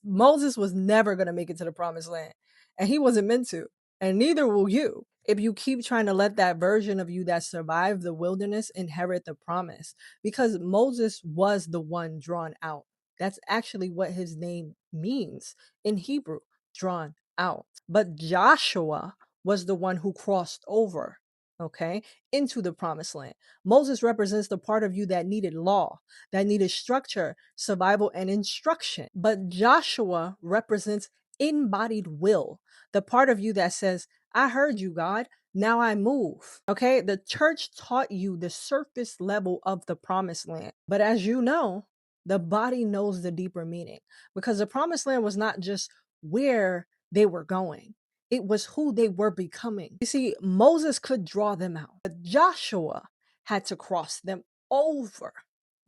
Moses was never going to make it to the promised land, and he wasn't meant to, and neither will you if you keep trying to let that version of you that survived the wilderness inherit the promise, because Moses was the one drawn out. That's actually what his name means in Hebrew, drawn out. But Joshua was the one who crossed over, okay, into the promised land. Moses represents the part of you that needed law, that needed structure, survival, and instruction. But Joshua represents embodied will, the part of you that says, I heard you, God. Now I move. Okay. The church taught you the surface level of the promised land. But as you know, the body knows the deeper meaning, because the promised land was not just where they were going, it was who they were becoming. You see, Moses could draw them out, but Joshua had to cross them over.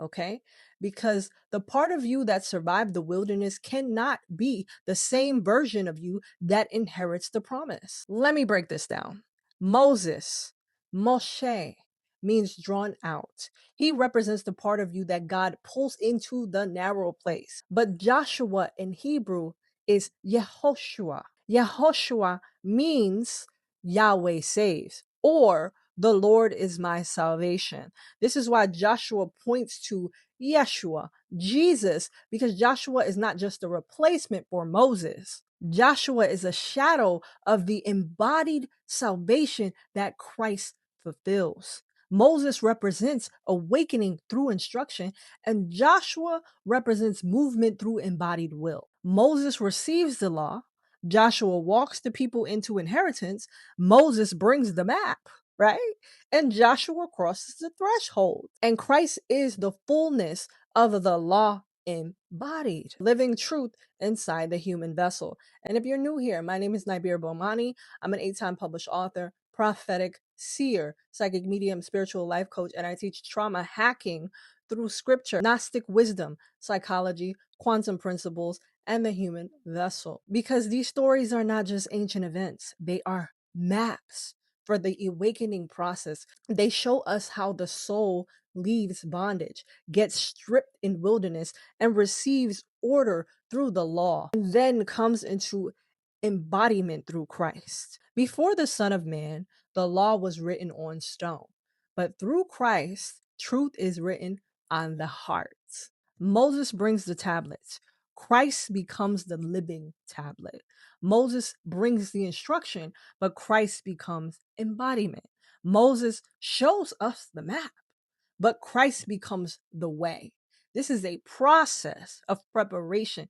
Okay. Because the part of you that survived the wilderness cannot be the same version of you that inherits the promise. Let me break this down. Moses, Moshe, means drawn out. He represents the part of you that God pulls into the narrow place. But Joshua in Hebrew is Yehoshua. Yehoshua means Yahweh saves, or the Lord is my salvation. This is why Joshua points to Yeshua, Jesus, because Joshua is not just a replacement for Moses. Joshua is a shadow of the embodied salvation that Christ fulfills. Moses represents awakening through instruction, and Joshua represents movement through embodied will. Moses receives the law, Joshua walks the people into inheritance, Moses brings the map, right? And Joshua crosses the threshold. And Christ is the fullness of the law embodied, living truth inside the human vessel. And if you're new here, my name is Nibir Bomani. I'm an 8-time published author, prophetic seer, psychic medium, spiritual life coach, and I teach trauma hacking through scripture, Gnostic wisdom, psychology, quantum principles, and the human vessel. Because these stories are not just ancient events, they are maps for the awakening process. They show us how the soul leaves bondage, gets stripped in wilderness, and receives order through the law, and then comes into embodiment through Christ. Before the Son of Man, the law was written on stone, but through Christ, truth is written on the hearts. Moses brings the tablets. Christ becomes the living tablet. Moses brings the instruction, but Christ becomes embodiment. Moses shows us the map, but Christ becomes the way. This is a process of preparation